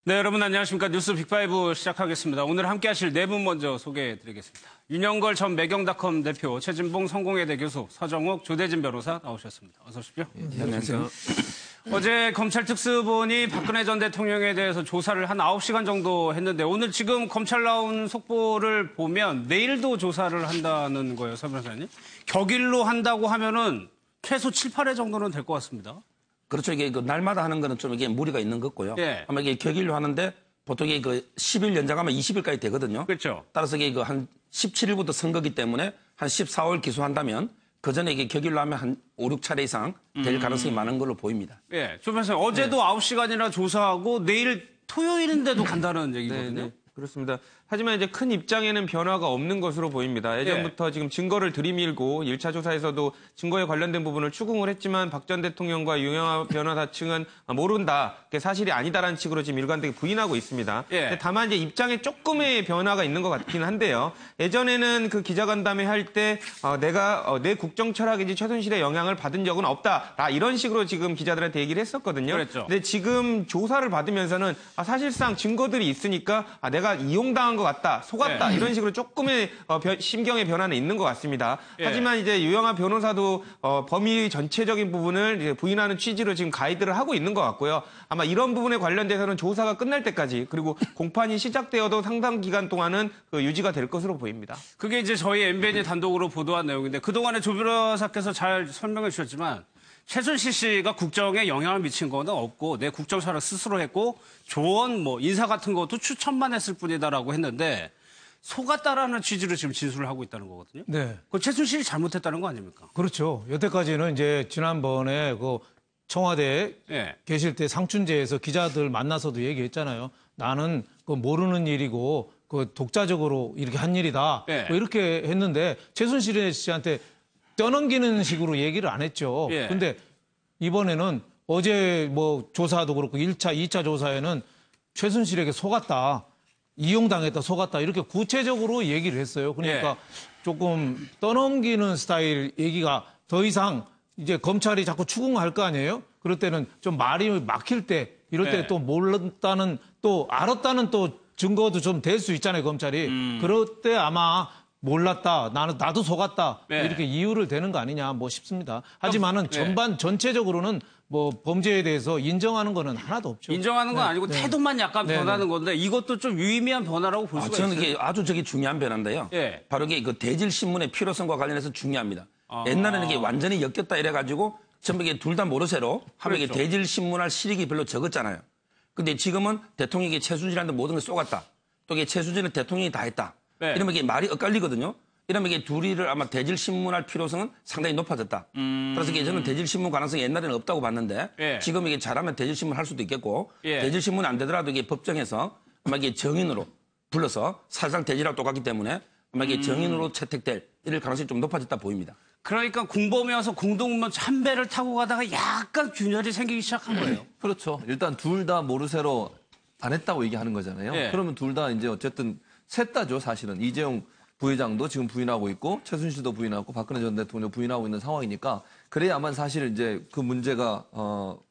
네, 여러분 안녕하십니까. 뉴스 빅5 시작하겠습니다. 오늘 함께 하실 네 분 먼저 소개해드리겠습니다. 윤영걸 전 매경닷컴 대표, 최진봉 성공회대 교수, 서정욱 조대진 변호사 나오셨습니다. 어서 오십시오. 네, 안녕하세요. 어제 검찰 특수본이 박근혜 전 대통령에 대해서 조사를 한 9시간 정도 했는데 오늘 지금 검찰 나온 속보를 보면 내일도 조사를 한다는 거예요, 서 변호사님. 격일로 한다고 하면은 최소 7, 8회 정도는 될 것 같습니다. 그렇죠. 이게 그 날마다 하는 거는 좀 이게 무리가 있는 것 같고요. 예. 아마 이게 격일로 하는데 보통 이게 그 10일 연장하면 20일까지 되거든요. 그렇죠. 따라서 이게 그 한 17일부터 선거기 때문에 한 14월 기소한다면 그 전에 이게 격일로 하면 한 5, 6차례 이상 될 가능성이 많은 걸로 보입니다. 예. 조 변호사님, 어제도 9시간이나 조사하고 내일 토요일인데도 간다는 얘기거든요. 네, 그렇습니다. 하지만 이제 큰 입장에는 변화가 없는 것으로 보입니다. 예전부터 지금 증거를 들이밀고 1차 조사에서도 증거에 관련된 부분을 추궁을 했지만 박 전 대통령과 유영하 변호사 측은 모른다, 그게 사실이 아니다라는 식으로 지금 일관되게 부인하고 있습니다. 예. 다만 이제 입장에 조금의 변화가 있는 것 같긴 한데요. 예전에는 그 기자간담회 할 때 내가 내 국정 철학이지 최순실의 영향을 받은 적은 없다, 이런 식으로 지금 기자들한테 얘기를 했었거든요. 그랬죠. 근데 지금 조사를 받으면서는 사실상 증거들이 있으니까 내가 이용당한 것 같다, 속았다, 예. 이런 식으로 조금의 심경의 변화는 있는 것 같습니다. 예. 하지만 이제 유영하 변호사도 범위 전체적인 부분을 이제 부인하는 취지로 지금 가이드를 하고 있는 것 같고요. 아마 이런 부분에 관련돼서는 조사가 끝날 때까지, 그리고 공판이 시작되어도 상당 기간 동안은 유지가 될 것으로 보입니다. 그게 이제 저희 MBN이 단독으로 보도한 내용인데 그동안에 조 변호사께서 잘 설명해 주셨지만 최순실 씨가 국정에 영향을 미친 건 없고 내 국정 철학 스스로 했고 조언, 인사 같은 것도 추천만 했을 뿐이다라고 했는데 속았다라는 취지로 지금 진술을 하고 있다는 거거든요. 네. 그 최순실이 잘못했다는 거 아닙니까? 그렇죠. 여태까지는 이제 지난번에 그 청와대에 예. 계실 때 상춘제에서 기자들 만나서도 얘기했잖아요. 나는 그 모르는 일이고 그 독자적으로 이렇게 한 일이다. 예. 뭐 이렇게 했는데 최순실 씨한테 떠넘기는 식으로 얘기를 안 했죠. 예. 근데 이번에는 어제 조사도 그렇고 1차, 2차 조사에는 최순실에게 속았다, 이용당했다, 속았다 이렇게 구체적으로 얘기를 했어요. 그러니까 예. 조금 떠넘기는 스타일 얘기가 더 이상 이제 검찰이 자꾸 추궁할 거 아니에요? 그럴 때는 좀 말이 막힐 때 이럴 때 예. 또 몰랐다는 또 알았다는 또 증거도 좀 될 수 있잖아요, 검찰이. 그럴 때 아마 몰랐다, 나도 속았다, 네. 이렇게 이유를 대는 거 아니냐 싶습니다. 하지만은 네. 전체적으로는 범죄에 대해서 인정하는 거는 하나도 없죠. 인정하는 건 아니고 태도만 약간 변하는 건데 이것도 좀 유의미한 변화라고 볼 수가 저는 있어요. 이게 아주 중요한 변화인데요. 예. 바로 이게 그 대질신문의 필요성과 관련해서 중요합니다. 옛날에는 이게 완전히 엮였다 이래가지고 전부 이게 둘 다 모르쇠로 하면 이게 그렇죠. 대질신문할 실익이 별로 적었잖아요. 근데 지금은 대통령이 최순실한테 모든 걸 쏘갔다, 또 이게 최순실은 대통령이 다 했다. 네. 이러면 이게 말이 엇갈리거든요. 이러면 이게 둘이를 아마 대질신문할 필요성은 상당히 높아졌다. 그래서 이게 저는 대질신문 가능성이 옛날에는 없다고 봤는데 예. 지금 이게 잘하면 대질신문 할 수도 있겠고 예. 대질신문 안 되더라도 이게 법정에서 아마 이게 정인으로 불러서 사실상 대질하고 똑같기 때문에 아마 이게 정인으로 채택될 이럴 가능성이 좀 높아졌다 보입니다. 그러니까 공범이어서 공동문 한 배를 타고 가다가 약간 균열이 생기기 시작한 거예요. 그렇죠. 일단 둘 다 모르쇠로 안 했다고 얘기하는 거잖아요. 예. 그러면 둘 다 이제 어쨌든 셋 다죠, 사실은. 이재용 부회장도 지금 부인하고 있고 최순실도 부인하고 박근혜 전 대통령 부인하고 있는 상황이니까 그래야만 사실 이제 그 문제가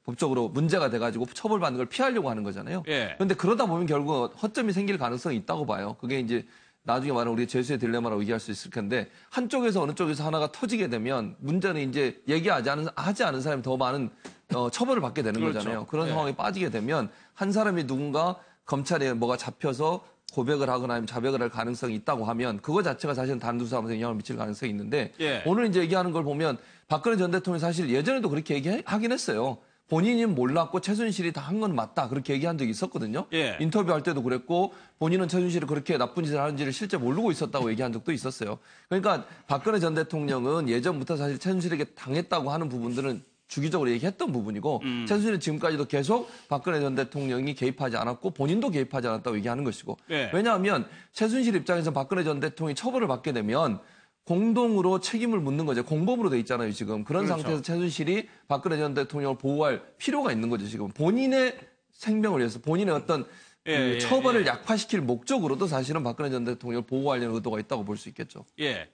법적으로 문제가 돼가지고 처벌받는 걸 피하려고 하는 거잖아요. 예. 그런데 그러다 보면 결국 허점이 생길 가능성이 있다고 봐요. 그게 이제 나중에 말하는 우리 죄수의 딜레마라고 얘기할 수 있을 텐데 한쪽에서 어느 쪽에서 하나가 터지게 되면 문제는 이제 하지 않은 사람이 더 많은 처벌을 받게 되는 그렇죠. 거잖아요. 그런 예. 상황에 빠지게 되면 한 사람이 누군가 검찰에 뭐가 잡혀서 고백을 하거나 아니면 자백을 할 가능성이 있다고 하면 그거 자체가 사실은 다른 두 사람한테 영향을 미칠 가능성이 있는데 예. 오늘 이제 얘기하는 걸 보면 박근혜 전 대통령이 사실 예전에도 그렇게 얘기하긴 했어요. 본인이 몰랐고 최순실이 다 한 건 맞다, 그렇게 얘기한 적이 있었거든요. 예. 인터뷰할 때도 그랬고 본인은 최순실이 그렇게 나쁜 짓을 하는지를 실제 모르고 있었다고 얘기한 적도 있었어요. 그러니까 박근혜 전 대통령은 예전부터 사실 최순실에게 당했다고 하는 부분들은 주기적으로 얘기했던 부분이고 최순실은 지금까지도 계속 박근혜 전 대통령이 개입하지 않았고 본인도 개입하지 않았다고 얘기하는 것이고 네. 왜냐하면 최순실 입장에서 박근혜 전 대통령이 처벌을 받게 되면 공동으로 책임을 묻는 거죠. 공범으로 돼 있잖아요, 지금. 그런 그렇죠. 상태에서 최순실이 박근혜 전 대통령을 보호할 필요가 있는 거죠, 지금. 본인의 생명을 위해서 본인의 어떤 예, 처벌을 약화시킬 목적으로도 사실은 박근혜 전 대통령을 보호하려는 의도가 있다고 볼 수 있겠죠. 예.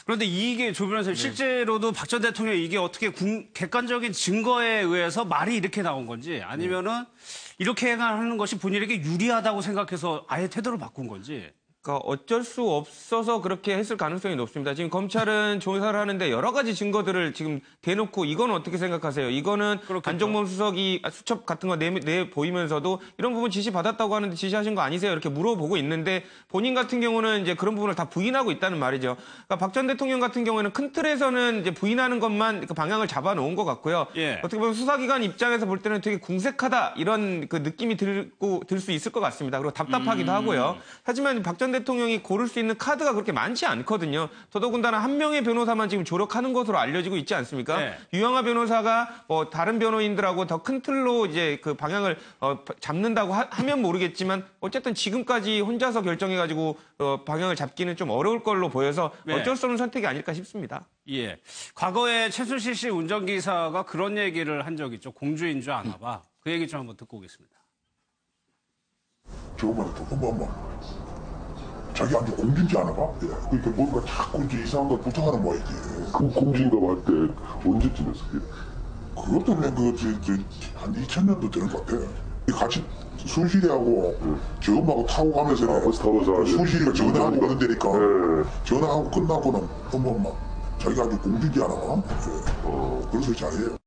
그런데 이게 조 변호사님 실제로도 박 전 대통령 이게 어떻게 객관적인 증거에 의해서 말이 이렇게 나온 건지 아니면은 이렇게 하는 것이 본인에게 유리하다고 생각해서 아예 태도를 바꾼 건지. 그러니까 어쩔 수 없어서 그렇게 했을 가능성이 높습니다. 지금 검찰은 조사를 하는데 여러 가지 증거들을 지금 대놓고 이건 어떻게 생각하세요? 이거는 그렇겠죠. 안정범 수석이 수첩 같은 거 내 보이면서도 이런 부분 지시 받았다고 하는데 지시하신 거 아니세요? 이렇게 물어보고 있는데 본인 같은 경우는 이제 그런 부분을 다 부인하고 있다는 말이죠. 그러니까 박 전 대통령 같은 경우에는 큰 틀에서는 이제 부인하는 것만 그 방향을 잡아놓은 것 같고요. 예. 어떻게 보면 수사기관 입장에서 볼 때는 되게 궁색하다 이런 그 느낌이 들 수 있을 것 같습니다. 그리고 답답하기도 하고요. 하지만 박 전 대통령이 고를 수 있는 카드가 그렇게 많지 않거든요. 더더군다나 한 명의 변호사만 지금 조력하는 것으로 알려지고 있지 않습니까? 네. 유영하 변호사가 뭐 다른 변호인들하고 더 큰 틀로 이제 그 방향을 잡는다고 하면 모르겠지만 어쨌든 지금까지 혼자서 결정해가지고 방향을 잡기는 좀 어려울 걸로 보여서 네. 어쩔 수 없는 선택이 아닐까 싶습니다. 예. 과거에 최순실 씨 운전기사가 그런 얘기를 한 적이 있죠. 공주인 줄 아나 봐. 그 얘기 좀 한번 듣고 오겠습니다. 저번에 또 자기 아주 공주인지 아나 봐? 예. 그러니까 뭔가 자꾸 이제 이상한 걸 부탁하는 모양이지. 그 공주인가 봐 때 언제쯤 했었게? 그것도 그냥 한 2000년도 되는 것 같아. 같이 순실이하고 저 엄마하고 타고 가면서 같이 타고 가자. 순실이가 전화하고 가는 데니까 네. 전화하고 끝나고는 엄마 자기가 아주 공주인지 아나 봐? 예. 그래서 잘해요.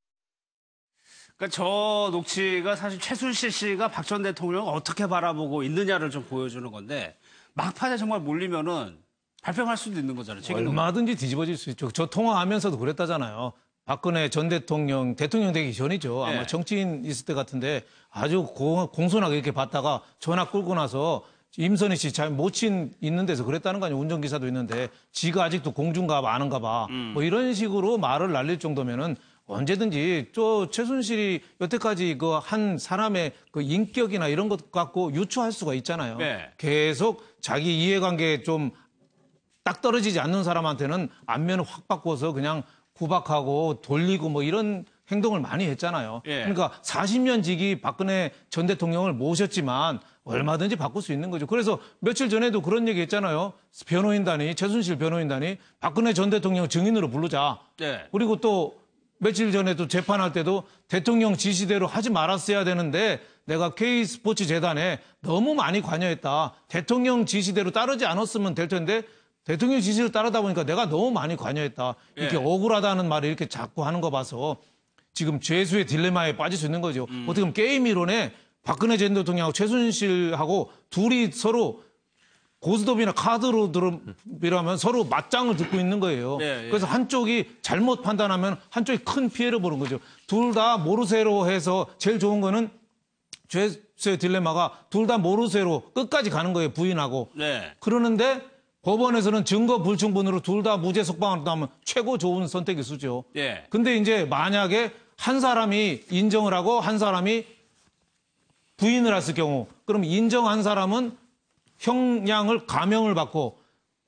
그러니까 저 녹취가 사실 최순실 씨가 박 전 대통령을 어떻게 바라보고 있느냐를 좀 보여주는 건데 막판에 정말 몰리면은 발뺌할 수도 있는 거잖아요. 얼마든지 뒤집어질 수 있죠. 저 통화하면서도 그랬다잖아요. 박근혜 전 대통령 되기 전이죠. 아마 네. 정치인 있을 때 같은데 아주 공손하게 이렇게 받다가 전화 끌고 나서 임선희 씨 잘 모친 있는 데서 그랬다는 거 아니에요. 운전기사도 있는데 지가 아직도 공주인가 봐 아는가 봐. 뭐 이런 식으로 말을 날릴 정도면은 언제든지 최순실이 여태까지 그 한 사람의 그 인격이나 이런 것 갖고 유추할 수가 있잖아요. 네. 계속 자기 이해관계에 좀 딱 떨어지지 않는 사람한테는 안면을 확 바꿔서 그냥 구박하고 돌리고 뭐 이런 행동을 많이 했잖아요. 예. 그러니까 40년 지기 박근혜 전 대통령을 모셨지만 얼마든지 바꿀 수 있는 거죠. 그래서 며칠 전에도 그런 얘기 했잖아요. 최순실 변호인단이 박근혜 전 대통령 증인으로 부르자. 네. 그리고 또 며칠 전에도 재판할 때도 대통령 지시대로 하지 말았어야 되는데 내가 K스포츠 재단에 너무 많이 관여했다. 대통령 지시대로 따르지 않았으면 될 텐데 대통령 지시를 따르다 보니까 내가 너무 많이 관여했다. 이렇게 예. 억울하다는 말을 이렇게 자꾸 하는 거 봐서 지금 죄수의 딜레마에 빠질 수 있는 거죠. 어떻게 보면 게임 이론에 박근혜 전 대통령하고 최순실하고 둘이 서로 고스톱이나 카드로 들으면 서로 맞짱을 듣고 있는 거예요. 예, 예. 그래서 한쪽이 잘못 판단하면 한쪽이 큰 피해를 보는 거죠. 둘 다 모르쇠로 해서 제일 좋은 거는 죄수의 딜레마가 둘 다 모르쇠로 끝까지 가는 거예요. 부인하고. 네. 그러는데 법원에서는 증거 불충분으로 둘 다 무죄 석방을 나오면 최고 좋은 선택의 수죠. 예. 근데 이제 만약에 한 사람이 인정을 하고 한 사람이 부인을 했을 경우 그럼 인정한 사람은 형량을 감형을 받고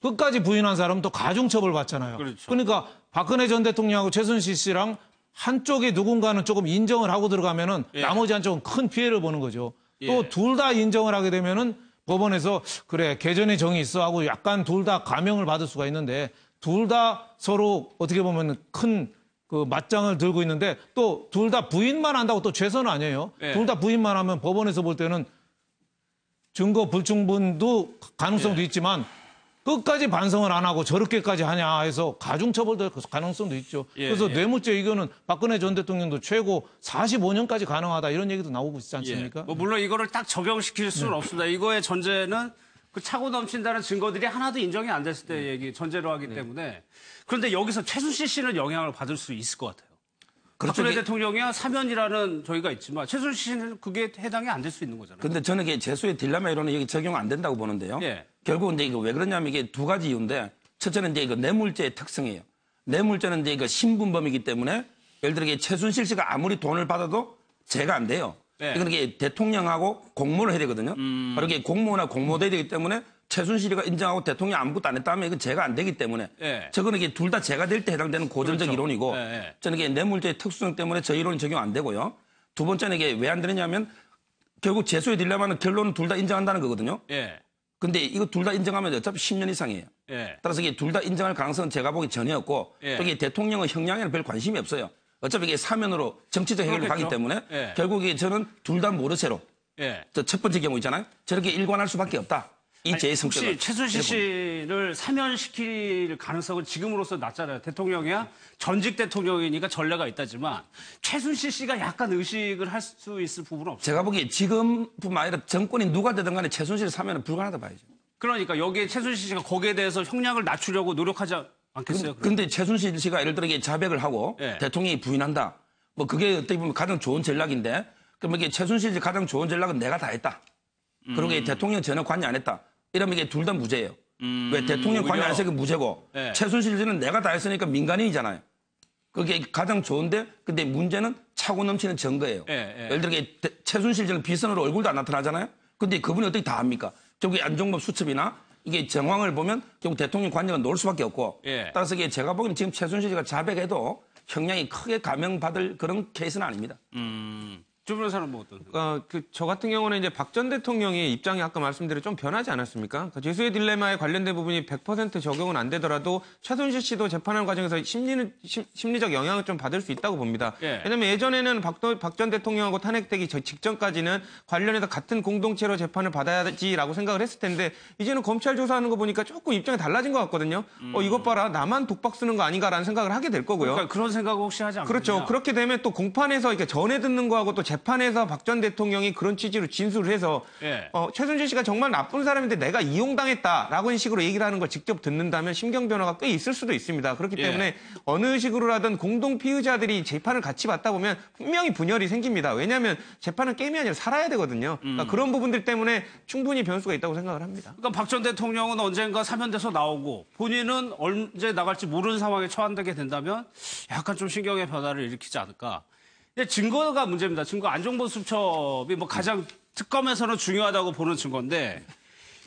끝까지 부인한 사람은 또 가중처벌 받잖아요. 그렇죠. 그러니까 박근혜 전 대통령하고 최순실 씨랑 한쪽에 누군가는 조금 인정을 하고 들어가면은 예. 나머지 한쪽은 큰 피해를 보는 거죠. 예. 또 둘 다 인정을 하게 되면은 법원에서 그래 개전의 정이 있어 하고 약간 둘 다 감형을 받을 수가 있는데 둘 다 서로 어떻게 보면 큰 그 맞짱을 들고 있는데 또 둘 다 부인만 한다고 또 최선은 아니에요. 예. 둘 다 부인만 하면 법원에서 볼 때는 증거 불충분도 가능성도 예. 있지만 끝까지 반성을 안 하고 저렇게까지 하냐 해서 가중처벌될 가능성도 있죠. 예, 그래서 예. 뇌물죄 이거는 박근혜 전 대통령도 최고 45년까지 가능하다 이런 얘기도 나오고 있지 않습니까? 예. 뭐 물론 이거를 딱 적용시킬 수는 없습니다. 이거의 전제는 그 차고 넘친다는 증거들이 하나도 인정이 안 됐을 때 얘기 전제로 하기 때문에 그런데 여기서 최순실 씨는 영향을 받을 수 있을 것 같아요. 그렇죠. 박근혜 대통령이야 사면이라는 저희가 있지만 최순실 씨는 그게 해당이 안 될 수 있는 거잖아요. 근데 저는 이게 재수의 딜레마 이론은 여기 적용 안 된다고 보는데요. 예. 결국은 이제 이거 왜 그러냐면 이게 두 가지 이유인데 첫째는 이제 이거 뇌물죄의 특성이에요. 뇌물죄는 이제 이거 신분범이기 때문에 예를 들어 이게 최순실 씨가 아무리 돈을 받아도 죄가 안 돼요. 예. 이건 이게 대통령하고 공모를 해야 되거든요. 바로 이게 공모나 공모돼야 되기 때문에 최순실이가 인정하고 대통령이 아무것도 안 했다면 이건 죄가 안 되기 때문에 예. 저거는 이게 둘 다 죄가 될 때 해당되는 고전적 그렇죠. 이론이고 예, 예. 저는 이게 뇌물죄의 특수성 때문에 저 이론이 적용 안 되고요. 두 번째는 이게 왜 안 되느냐면 결국 재수의 딜레마는 결론은 둘 다 인정한다는 거거든요. 예. 근데 이거 둘 다 인정하면 어차피 10년 이상이에요. 예. 따라서 이게 둘 다 인정할 가능성은 제가 보기 전혀 없고 예. 또 이게 대통령의 형량에는 별 관심이 없어요. 어차피 이게 사면으로 정치적 해결을 그렇겠죠. 하기 때문에 예. 결국에 저는 둘 다 모르쇠로 예. 저 첫 번째 경우 있잖아요. 저렇게 일관할 수밖에 없다. 이 제 성격은. 혹시 최순실 씨를 사면시킬 가능성은 지금으로서 낮잖아요. 대통령이야 전직 대통령이니까 전례가 있다지만 최순실 씨가 약간 의식을 할 수 있을 부분은 없어요. 제가 보기에 지금뿐만 아니라 정권이 누가 되든 간에 최순실을 사면은 불가능하다 봐야죠. 그러니까 여기에 최순실 씨가 거기에 대해서 형량을 낮추려고 노력하지 않겠어요? 근데 최순실 씨가 예를 들어 이게 자백을 하고 예. 대통령이 부인한다. 뭐 그게 어떻게 보면 가장 좋은 전략인데 그러면 이게 최순실 씨 가장 좋은 전략은 내가 다 했다. 그리고 이게 대통령 전혀 관여 안 했다. 이러면 이게 둘 다 무죄예요. 왜 대통령 관여 안 했으니까 무죄고 예. 최순실 씨는 내가 다 했으니까 민간인이잖아요. 그게 가장 좋은데 근데 문제는 차고 넘치는 증거예요. 예. 예를 들어 이게 최순실 씨는 비선으로 얼굴도 안 나타나잖아요. 근데 그분이 어떻게 다 합니까? 결국에 안종범 수첩이나 이게 정황을 보면 결국 대통령 관여가 놓을 수밖에 없고 예. 따라서 이게 제가 보기에는 지금 최순실 씨가 자백해도 형량이 크게 감형받을 그런 케이스는 아닙니다. 조 변호사는 뭐 어떤? 저 같은 경우는 이제 박 전 대통령의 입장이 아까 말씀대로 좀 변하지 않았습니까? 죄수의 딜레마에 관련된 부분이 100% 적용은 안 되더라도 최순실 씨도 재판하는 과정에서 심리적 영향을 좀 받을 수 있다고 봅니다. 예. 왜냐하면 예전에는 박 전 대통령하고 탄핵되기 직전까지는 관련해서 같은 공동체로 재판을 받아야지라고 생각을 했을 텐데 이제는 검찰 조사하는 거 보니까 조금 입장이 달라진 것 같거든요. 이것 봐라 나만 독박 쓰는 거 아닌가라는 생각을 하게 될 거고요. 그러니까 그런 생각 혹시 하지 않겠냐? 그렇죠. 그렇게 되면 또 공판에서 이렇게 전해 듣는 거하고 또 재판에서 박 전 대통령이 그런 취지로 진술을 해서 예. 최순실 씨가 정말 나쁜 사람인데 내가 이용당했다라고 식으로 얘기를 하는 걸 직접 듣는다면 심경 변화가 꽤 있을 수도 있습니다. 그렇기 예. 때문에 어느 식으로라든 공동 피의자들이 재판을 같이 받다 보면 분명히 분열이 생깁니다. 왜냐하면 재판은 게임이 아니라 살아야 되거든요. 그러니까 그런 부분들 때문에 충분히 변수가 있다고 생각을 합니다. 그러니까 박 전 대통령은 언젠가 사면돼서 나오고 본인은 언제 나갈지 모르는 상황에 처한되게 된다면 약간 좀 신경의 변화를 일으키지 않을까. 근데 증거가 문제입니다. 증거 안종범 수첩이 뭐 가장 특검에서는 중요하다고 보는 증거인데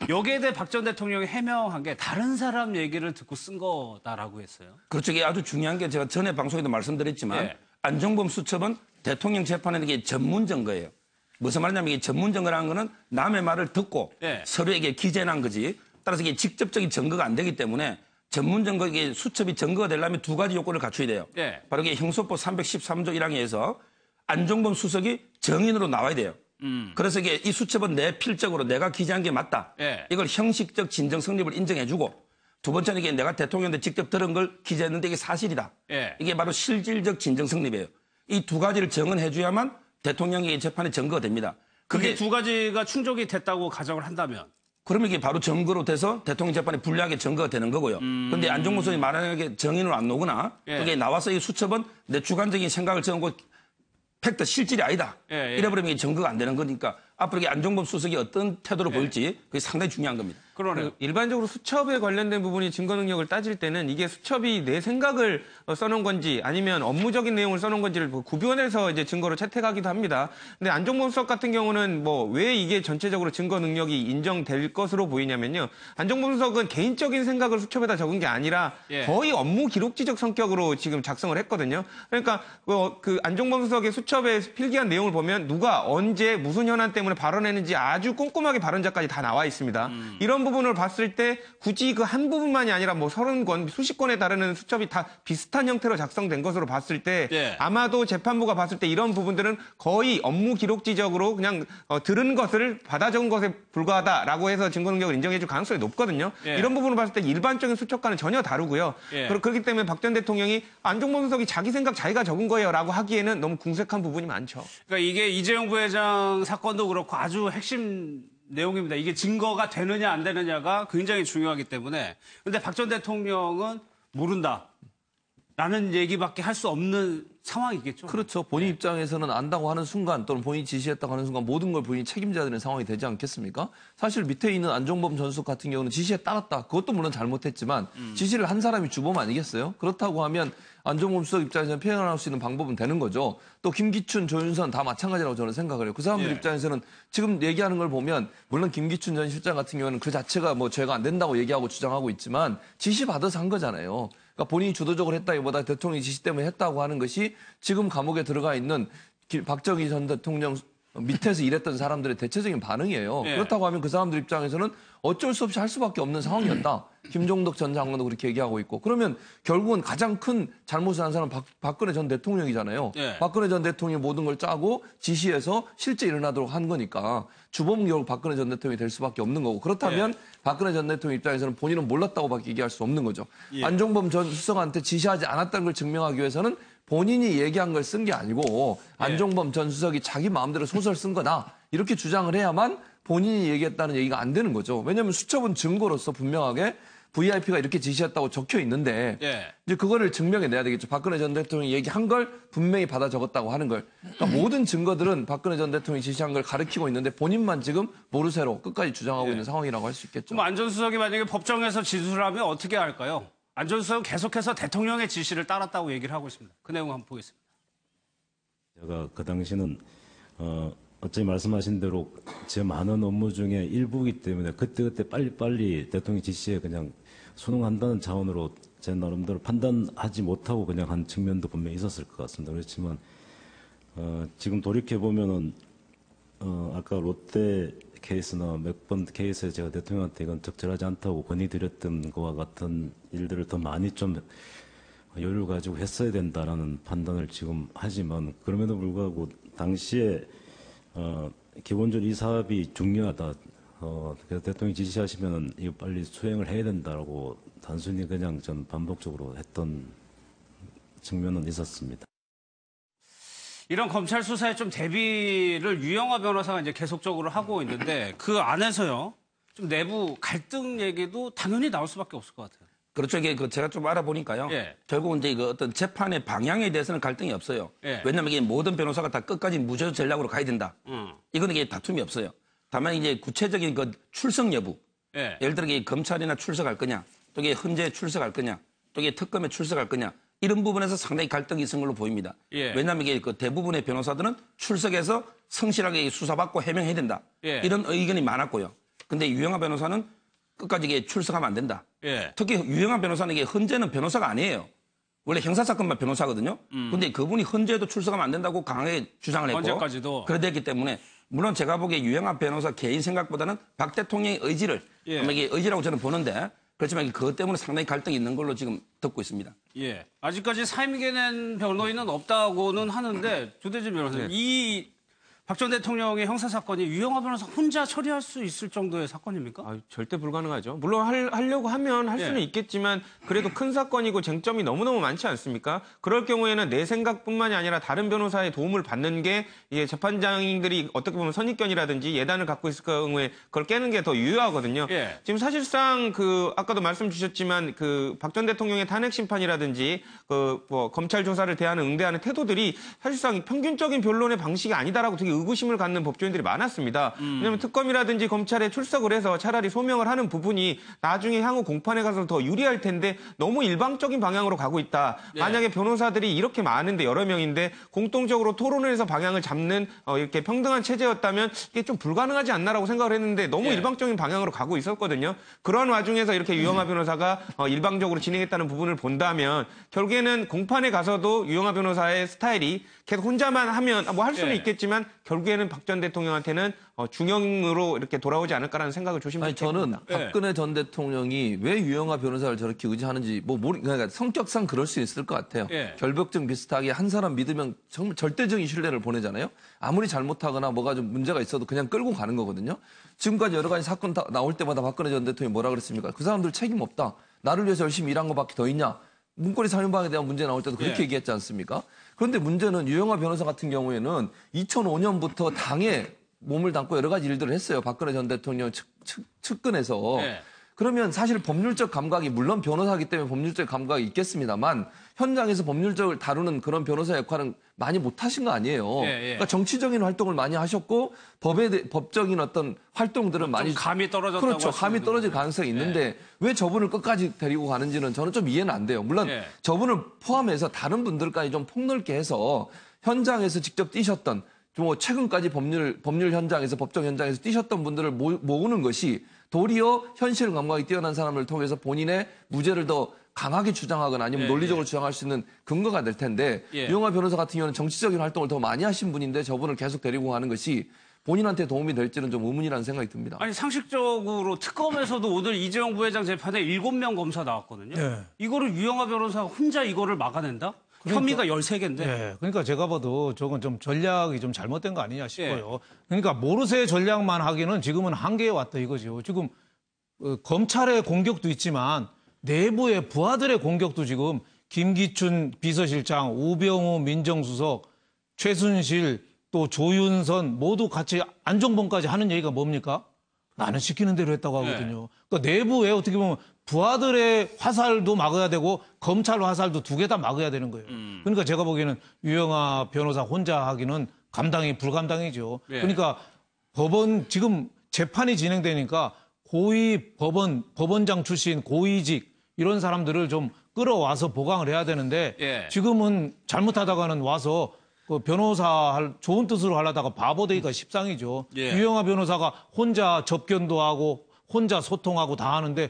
여기에 대해 박 전 대통령이 해명한 게 다른 사람 얘기를 듣고 쓴 거다라고 했어요. 그렇죠. 이게 아주 중요한 게 제가 전에 방송에도 말씀드렸지만 예. 안종범 수첩은 대통령 재판에는 이게 전문 증거예요. 무슨 말이냐면 이게 전문 증거라는 거는 남의 말을 듣고 예. 서로에게 기재한 거지. 따라서 이게 직접적인 증거가 안 되기 때문에 전문 증거, 이게 수첩이 증거가 되려면 두 가지 요건을 갖춰야 돼요. 예. 바로 이게 형소법 313조 1항에서 안종범 수석이 정인으로 나와야 돼요. 그래서 이게 이 수첩은 내 필적으로 내가 기재한 게 맞다. 예. 이걸 형식적 진정 성립을 인정해주고 두 번째는 이게 내가 대통령한테 직접 들은 걸 기재했는데 이게 사실이다. 예. 이게 바로 실질적 진정 성립이에요. 이 두 가지를 정언해줘야만 대통령이 재판에 증거가 됩니다. 그게 두 가지가 충족이 됐다고 가정을 한다면 그러면 이게 바로 증거로 돼서 대통령 재판에 불리하게 증거가 되는 거고요. 그런데 안종범 수석이 만약에 정인으로 안 나오거나 예. 그게 나와서 이 수첩은 내 주관적인 생각을 적은 팩트 실질이 아니다. 예, 예. 이래버리면 이게 증거가 안 되는 거니까 앞으로 이게 안종범 수석이 어떤 태도를 보일지 그게 상당히 중요한 겁니다. 그러네요. 일반적으로 수첩에 관련된 부분이 증거 능력을 따질 때는 이게 수첩이 내 생각을 써놓은 건지 아니면 업무적인 내용을 써놓은 건지를 구별해서 이제 증거로 채택하기도 합니다. 근데 안종범 수석 같은 경우는 뭐 왜 이게 전체적으로 증거 능력이 인정될 것으로 보이냐면요. 안종범 수석은 개인적인 생각을 수첩에다 적은 게 아니라 예. 거의 업무 기록지적 성격으로 지금 작성을 했거든요. 그러니까 그 안종범 수석의 수첩에 필기한 내용을 보면 누가 언제 무슨 현안 때문에 발언했는지 아주 꼼꼼하게 발언자까지 다 나와 있습니다. 이런 부분을 봤을 때 굳이 그 한 부분만이 아니라 뭐 30권, 수십 권에 달하는 수첩이 다 비슷한 형태로 작성된 것으로 봤을 때 예. 아마도 재판부가 봤을 때 이런 부분들은 거의 업무 기록지적으로 그냥 들은 것을 받아 적은 것에 불과하다라고 해서 증거 능력을 인정해 줄 가능성이 높거든요. 예. 이런 부분을 봤을 때 일반적인 수첩과는 전혀 다르고요. 예. 그렇기 때문에 박 전 대통령이 안종범 수석이 자기 생각 자기가 적은 거예요라고 하기에는 너무 궁색한 부분이 많죠. 그러니까 이게 이재용 부회장 사건도 그렇고 아주 핵심 내용입니다. 이게 증거가 되느냐 안 되느냐가 굉장히 중요하기 때문에. 근데 박 전 대통령은 모른다. 라는 얘기밖에 할 수 없는 상황이겠죠. 그렇죠. 본인 입장에서는 안다고 하는 순간 또는 본인이 지시했다고 하는 순간 모든 걸 본인이 책임져야 되는 상황이 되지 않겠습니까? 사실 밑에 있는 안종범 전 수석 같은 경우는 지시에 따랐다. 그것도 물론 잘못했지만 지시를 한 사람이 주범 아니겠어요? 그렇다고 하면 안종범 수석 입장에서는 표현할 수 있는 방법은 되는 거죠. 또 김기춘, 조윤선 다 마찬가지라고 저는 생각을 해요. 그 사람들 예. 입장에서는 지금 얘기하는 걸 보면 물론 김기춘 전 실장 같은 경우는 그 자체가 뭐 죄가 안 된다고 얘기하고 주장하고 있지만 지시 받아서 한 거잖아요. 그러니까 본인이 주도적으로 했다기보다 대통령이 지시 때문에 했다고 하는 것이 지금 감옥에 들어가 있는 박정희 전 대통령 밑에서 일했던 사람들의 대체적인 반응이에요. 예. 그렇다고 하면 그 사람들 입장에서는 어쩔 수 없이 할 수밖에 없는 상황이었다. 김종덕 전 장관도 그렇게 얘기하고 있고. 그러면 결국은 가장 큰 잘못을 한 사람은 박근혜 전 대통령이잖아요. 예. 박근혜 전 대통령이 모든 걸 짜고 지시해서 실제 일어나도록 한 거니까 주범은 결국 박근혜 전 대통령이 될 수밖에 없는 거고. 그렇다면 박근혜 전 대통령 입장에서는 본인은 몰랐다고밖에 얘기할 수 없는 거죠. 안종범 전 수석한테 지시하지 않았다는 걸 증명하기 위해서는 본인이 얘기한 걸 쓴 게 아니고 안종범 전 수석이 자기 마음대로 소설 쓴 거다. 이렇게 주장을 해야만 본인이 얘기했다는 얘기가 안 되는 거죠. 왜냐하면 수첩은 증거로서 분명하게 VIP가 이렇게 지시했다고 적혀 있는데 예. 이제 그거를 증명해내야 되겠죠. 박근혜 전 대통령이 얘기한 걸 분명히 받아 적었다고 하는 걸. 그러니까 모든 증거들은 박근혜 전 대통령이 지시한 걸 가리키고 있는데 본인만 지금 모르쇠로 끝까지 주장하고 있는 상황이라고 할 수 있겠죠. 그럼 안 전 수석이 만약에 법정에서 진술하면 어떻게 할까요? 안 전 수석은 계속해서 대통령의 지시를 따랐다고 얘기를 하고 있습니다. 그 내용 한번 보겠습니다. 제가 그 당시는 어찌 말씀하신 대로 제 많은 업무 중에 일부이기 때문에 그때그때 빨리빨리 대통령 지시에 그냥 순응한다는 차원으로 제 나름대로 판단하지 못하고 그냥 한 측면도 분명히 있었을 것 같습니다. 그렇지만 지금 돌이켜 보면은 아까 롯데 케이스나 몇 번 케이스에 제가 대통령한테 이건 적절하지 않다고 건의드렸던 것과 같은 일들을 더 많이 좀 여유를 가지고 했어야 된다라는 판단을 지금 하지만 그럼에도 불구하고 당시에 기본적으로 이 사업이 중요하다. 그래서 대통령이 지시하시면은 이거 빨리 수행을 해야 된다라고 단순히 그냥 전 반복적으로 했던 측면은 있었습니다. 이런 검찰 수사에 좀 대비를 유영하 변호사가 이제 계속적으로 하고 있는데 그 안에서요. 좀 내부 갈등 얘기도 당연히 나올 수밖에 없을 것 같아요. 그렇죠. 이게 제가 좀 알아보니까요. 예. 결국은 이제 그 어떤 재판의 방향에 대해서는 갈등이 없어요. 예. 왜냐하면 이게 모든 변호사가 다 끝까지 무죄 전략으로 가야 된다. 이거는 이게 다툼이 없어요. 다만 이제 구체적인 그 출석 여부. 예. 예를 들어 이게 검찰이나 출석할 거냐, 또 이게 헌재에 출석할 거냐, 또 이게 특검에 출석할 거냐. 이런 부분에서 상당히 갈등이 있은 걸로 보입니다. 예. 왜냐하면 이게 그 대부분의 변호사들은 출석해서 성실하게 수사받고 해명해야 된다. 예. 이런 의견이 많았고요. 근데 유영하 변호사는 끝까지 이게 출석하면 안 된다. 예. 특히 유영하 변호사는 이게 헌재는 변호사가 아니에요. 원래 형사사건만 변호사거든요. 근데 그분이 헌재에도 출석하면 안 된다고 강하게 주장을 했고. 헌재까지도. 그랬기 때문에 물론 제가 보기에 유영하 변호사 개인 생각보다는 박 대통령의 의지를 예. 아마 이게 의지라고 저는 보는데 그렇지만 그것 때문에 상당히 갈등이 있는 걸로 지금 듣고 있습니다. 예. 아직까지 사임계 낸 변호인은 없다고는 하는데 조대진 변호사님, 이 박 전 대통령의 형사 사건이 유영하 변호사 혼자 처리할 수 있을 정도의 사건입니까? 아, 절대 불가능하죠. 물론 하려고 하면 할 수는 예. 있겠지만 그래도 큰 사건이고 쟁점이 너무너무 많지 않습니까? 그럴 경우에는 내 생각뿐만이 아니라 다른 변호사의 도움을 받는 게 이게 재판장들이 어떻게 보면 선입견이라든지 예단을 갖고 있을 경우에 그걸 깨는 게 더 유효하거든요. 예. 지금 사실상 아까도 말씀 주셨지만 박 전 대통령의 탄핵 심판이라든지 검찰 조사를 응대하는 태도들이 사실상 평균적인 변론의 방식이 아니다라고 되게 의구심을 갖는 법조인들이 많았습니다. 왜냐하면 특검이라든지 검찰에 출석을 해서 차라리 소명을 하는 부분이 나중에 향후 공판에 가서 더 유리할 텐데 너무 일방적인 방향으로 가고 있다. 네. 만약에 변호사들이 이렇게 많은데 여러 명인데 공통적으로 토론을 해서 방향을 잡는 이렇게 평등한 체제였다면 이게 좀 불가능하지 않나라고 생각을 했는데 너무 네. 일방적인 방향으로 가고 있었거든요. 그런 와중에서 이렇게 유영하 변호사가 일방적으로 진행했다는 부분을 본다면 결국에는 공판에 가서도 유영하 변호사의 스타일이 계속 혼자만 하면 뭐 할 수는 네. 있겠지만 결국에는 박 전 대통령한테는 중형으로 이렇게 돌아오지 않을까라는 생각을 조심스럽게 저는 합니다. 박근혜 전 대통령이 왜 유영하 변호사를 저렇게 의지하는지 그러니까 성격상 그럴 수 있을 것 같아요. 예. 결벽증 비슷하게 한 사람 믿으면 정말 절대적인 신뢰를 보내잖아요. 아무리 잘못하거나 뭐가 좀 문제가 있어도 그냥 끌고 가는 거거든요. 지금까지 여러 가지 사건 나올 때마다 박근혜 전 대통령이 뭐라 그랬습니까? 그 사람들 책임 없다. 나를 위해서 열심히 일한 것밖에 더 있냐. 문고리 살인방에 대한 문제 나올 때도 그렇게 예. 얘기했지 않습니까? 그런데 문제는 유영하 변호사 같은 경우에는 2005년부터 당에 몸을 담고 여러 가지 일들을 했어요. 박근혜 전 대통령 측근에서. 예. 그러면 사실 법률적 감각이 물론 변호사이기 때문에 법률적 감각이 있겠습니다만 현장에서 법률적을 다루는 그런 변호사 역할은 많이 못하신 거 아니에요. 예, 예. 그러니까 정치적인 활동을 많이 하셨고 법적인 어떤 활동들은 많이 감이 떨어졌다고 그렇죠. 감이 하시는 떨어질 거죠. 가능성이 있는데 왜 저분을 끝까지 데리고 가는지는 저는 좀 이해는 안 돼요. 물론 예. 저분을 포함해서 다른 분들까지 좀 폭넓게 해서 현장에서 직접 뛰셨던 뭐 최근까지 법률 현장에서 법정 현장에서 뛰셨던 분들을 모으는 것이 도리어 현실 감각이 뛰어난 사람을 통해서 본인의 무죄를 더 강하게 주장하거나 아니면 논리적으로 주장할 수 있는 근거가 될 텐데 유영하 변호사 같은 경우는 정치적인 활동을 더 많이 하신 분인데 저분을 계속 데리고 가는 것이 본인한테 도움이 될지는 좀 의문이라는 생각이 듭니다. 아니 상식적으로 특검에서도 오늘 이재용 부회장 재판에 7명 검사 나왔거든요. 이거를 유영하 변호사 혼자 이거를 막아낸다? 혐의가 13개인데. 네, 그러니까 제가 봐도 저건 좀 전략이 좀 잘못된 거 아니냐 싶어요. 그러니까 모르쇠 전략만 하기는 지금은 한계에 왔다 이거죠. 지금 검찰의 공격도 있지만 내부의 부하들의 공격도 지금 김기춘 비서실장, 우병우 민정수석, 최순실 또 조윤선 모두 같이 안종범까지 하는 얘기가 뭡니까? 나는 시키는 대로 했다고 하거든요. 그러니까 내부에 어떻게 보면 부하들의 화살도 막아야 되고 검찰 화살도 2개 다 막아야 되는 거예요. 그러니까 제가 보기에는 유영하 변호사 혼자 하기는 감당이 불감당이죠. 그러니까 법원 지금 재판이 진행되니까 고위 법원장 출신 고위직 이런 사람들을 좀 끌어와서 보강을 해야 되는데 지금은 잘못하다가는 와서 그 변호사 좋은 뜻으로 하려다가 바보 되기가 십상이죠. 유영하 변호사가 혼자 접견도 하고 혼자 소통하고 다 하는데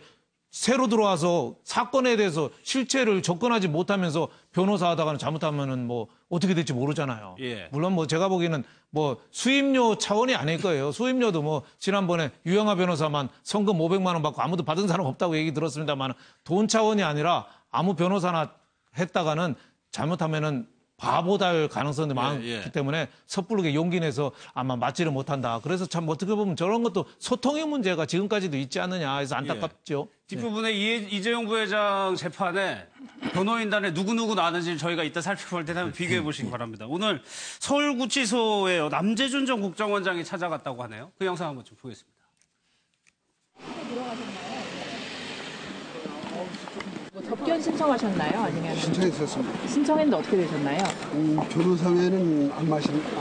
새로 들어와서 사건에 대해서 실체를 접근하지 못하면서 변호사 하다가는 잘못하면은 뭐 어떻게 될지 모르잖아요. 물론 뭐 제가 보기에는 뭐 수임료 차원이 아닐 거예요. 수임료도 뭐 지난번에 유영하 변호사만 성금 500만 원 받고 아무도 받은 사람 없다고 얘기 들었습니다만 돈 차원이 아니라 아무 변호사나 했다가는 잘못하면은 바보 될 가능성이 많기 때문에 섣부르게 용기 내서 아마 맞지를 못한다. 그래서 참 어떻게 보면 저런 것도 소통의 문제가 지금까지도 있지 않느냐 해서 안타깝죠. 뒷부분에 이재용 부회장 재판에 변호인단에 누구누구 나왔는지 저희가 이따 살펴볼 텐데 한번 비교해 보시기 바랍니다. 오늘 서울구치소에 남재준 전 국정원장이 찾아갔다고 하네요. 그 영상 한번 좀 보겠습니다. 접견 신청하셨나요? 아니면 신청했었습니다. 신청했는데 어떻게 되셨나요? 변호사 외에는 안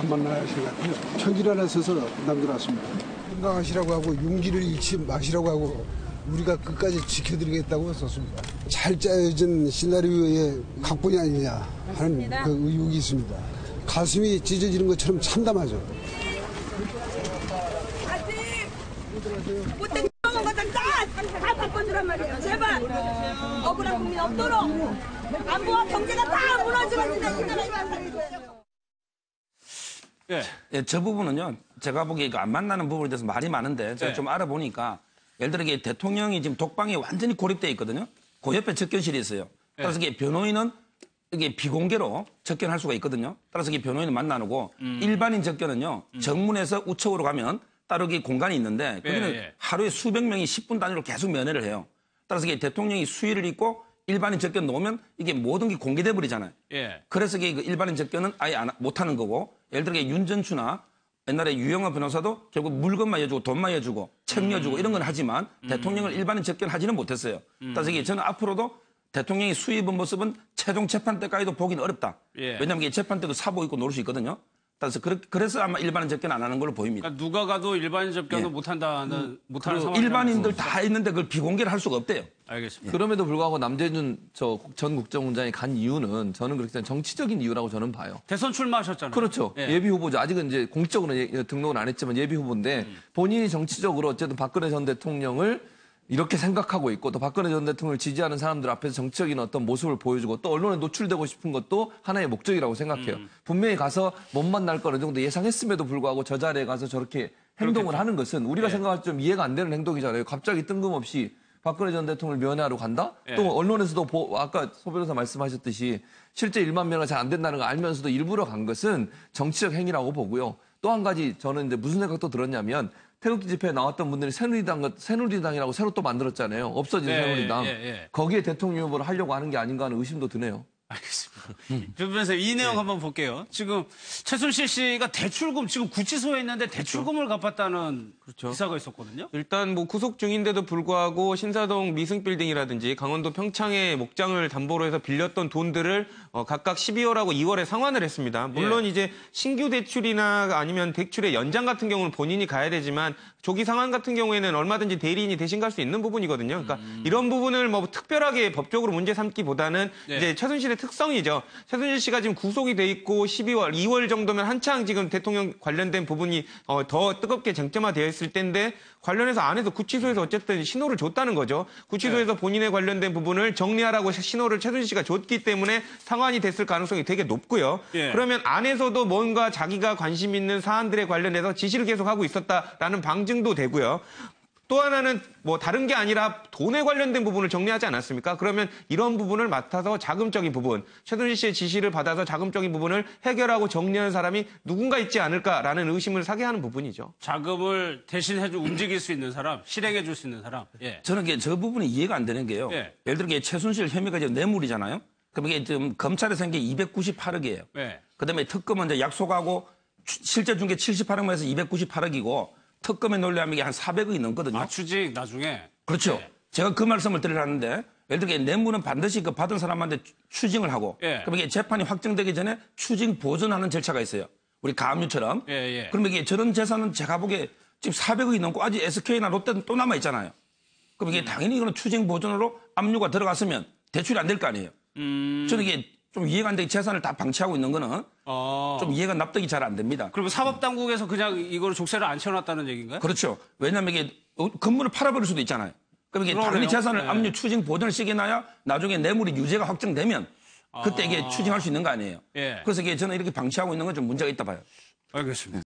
만나야 하실 것 같아요. 편지를 하나 써서 남겨놨습니다. 건강하시라고 하고 용기를 잃지 마시라고 하고 우리가 끝까지 지켜드리겠다고 썼습니다. 잘 짜여진 시나리오의 각본이 아니냐 하는 그 의혹이 있습니다. 가슴이 찢어지는 것처럼 참담하죠. 다 바꿔주란 말이에요. 제발 억울한 국민 없도록 안보와 경제가 다 무너지면 진짜 인터넷만 살려줘요. 저 부분은요. 제가 보기에 안 만나는 부분에 대해서 말이 많은데 제가 좀 알아보니까 예를 들어 이게 대통령이 지금 독방에 완전히 고립돼 있거든요. 그 옆에 접견실이 있어요. 따라서 이게 변호인은 이게 비공개로 접견할 수가 있거든요. 따라서 이게 변호인을 만나고 일반인 접견은요. 정문에서 우측으로 가면 따로 이 공간이 있는데 거기는 하루에 수백 명이 10분 단위로 계속 면회를 해요. 따라서 이게 대통령이 수의를 입고 일반인 접견 놓으면 이게 모든 게 공개돼 버리잖아요. 그래서 이게 일반인 접견은 아예 못 하는 거고 예를 들어 윤전추나 옛날에 유영하 변호사도 결국 물건만 해주고 돈만 해주고 책 내주고 이런 건 하지만 대통령을 일반인 접견하지는 못했어요. 따라서 이게 저는 앞으로도 대통령이 수의 입은 모습은 최종 재판 때까지도 보기는 어렵다. 왜냐하면 이게 재판 때도 사복 입고 놀 수 있거든요. 그래서 아마 일반인 접견 안 하는 걸로 보입니다. 그러니까 누가 가도 일반인 접견을 못하는 상황. 일반인들 다 있는데 그걸 비공개를 할 수가 없대요. 알겠습니다. 그럼에도 불구하고 남재준 전 국정원장이 간 이유는 저는 그렇게 정치적인 이유라고 저는 봐요. 대선 출마하셨잖아요. 그렇죠. 예비 후보죠. 아직은 이제 공식적으로 등록은 안 했지만 예비 후보인데 본인이 정치적으로 어쨌든 박근혜 전 대통령을 이렇게 생각하고 있고 또 박근혜 전 대통령을 지지하는 사람들 앞에서 정치적인 어떤 모습을 보여주고 또 언론에 노출되고 싶은 것도 하나의 목적이라고 생각해요. 분명히 가서 못 만날 거 어느 정도 예상했음에도 불구하고 저 자리에 가서 저렇게 행동을 하는 것은 우리가 생각할 때 좀 이해가 안 되는 행동이잖아요. 갑자기 뜬금없이 박근혜 전 대통령을 면회하러 간다? 또 언론에서도 아까 소 변호사 말씀하셨듯이 실제 1만 명은 잘 안 된다는 걸 알면서도 일부러 간 것은 정치적 행위라고 보고요. 또 한 가지 저는 이제 무슨 생각도 들었냐면 태극기 집회에 나왔던 분들이 새누리당이라고 새로 또 만들었잖아요. 없어진 새누리당. 거기에 대통령 후보를 하려고 하는 게 아닌가 하는 의심도 드네요. 알겠습니다. 주변에서 이 내용 한번 볼게요. 지금 최순실 씨가 대출금 지금 구치소에 있는데 대출금을 갚았다는 기사가 있었거든요. 일단 뭐 구속 중인데도 불구하고 신사동 미승빌딩이라든지 강원도 평창의 목장을 담보로 해서 빌렸던 돈들을 각각 12월하고 2월에 상환을 했습니다. 물론 이제 신규 대출이나 아니면 대출의 연장 같은 경우는 본인이 가야 되지만 조기 상환 같은 경우에는 얼마든지 대리인이 대신 갈 수 있는 부분이거든요. 그러니까 이런 부분을 뭐 특별하게 법적으로 문제 삼기보다는 네. 이제 최순실의 특성이죠. 최순실 씨가 지금 구속이 돼 있고 12월, 2월 정도면 한창 지금 대통령 관련된 부분이 더 뜨겁게 쟁점화되어 있을 때인데 관련해서 안에서 구치소에서 어쨌든 신호를 줬다는 거죠. 구치소에서 본인에 관련된 부분을 정리하라고 신호를 최순실 씨가 줬기 때문에 상환이 됐을 가능성이 되게 높고요. 예. 그러면 안에서도 뭔가 자기가 관심 있는 사안들에 관련해서 지시를 계속하고 있었다라는 방증도 되고요. 또 하나는 뭐 다른 게 아니라 돈에 관련된 부분을 정리하지 않았습니까? 그러면 이런 부분을 맡아서 자금적인 부분, 최순실 씨의 지시를 받아서 자금적인 부분을 해결하고 정리하는 사람이 누군가 있지 않을까라는 의심을 사게 하는 부분이죠. 자금을 대신해주 움직일 수 있는 사람, 실행해줄 수 있는 사람. 예. 저는 저 부분이 이해가 안 되는 게요. 예. 예를 들어 최순실 혐의가 지금 뇌물이잖아요. 그럼 이게 지금 검찰에 생긴 게 298억이에요. 예. 그다음에 특검은 이제 약속하고 실제 준 게 78억만 해서 298억이고 특검에 놀려면 이게 한 400억이 넘거든요. 아, 추직 나중에. 그렇죠. 예. 제가 그 말씀을 드리려는데 예를 들어 뇌물은 반드시 그 받은 사람한테 추징을 하고 예. 그럼 이게 재판이 확정되기 전에 추징 보전하는 절차가 있어요. 우리 가압류처럼. 예, 예. 그러면 이게 저런 재산은 제가 보기에 지금 400억이 넘고 아직 SK나 롯데는 또 남아 있잖아요. 그럼 이게 당연히 이거는 추징 보전으로 압류가 들어갔으면 대출이 안 될 거 아니에요. 저는 이게 좀 이해가 안 되게 재산을 다 방치하고 있는 거는 좀 이해가 납득이 잘 안 됩니다. 그러면 사법당국에서 그냥 이걸 족쇄를 안 채워놨다는 얘기인가요? 그렇죠. 왜냐하면 이게 건물을 팔아버릴 수도 있잖아요. 그럼 이게 그러네요. 당연히 재산을 네. 압류 추징 보전을 시켜놔야 나중에 뇌물이 유죄가 확정되면 그때 이게 추징할 수 있는 거 아니에요. 예. 그래서 이게 저는 이렇게 방치하고 있는 건 좀 문제가 있다 봐요. 알겠습니다.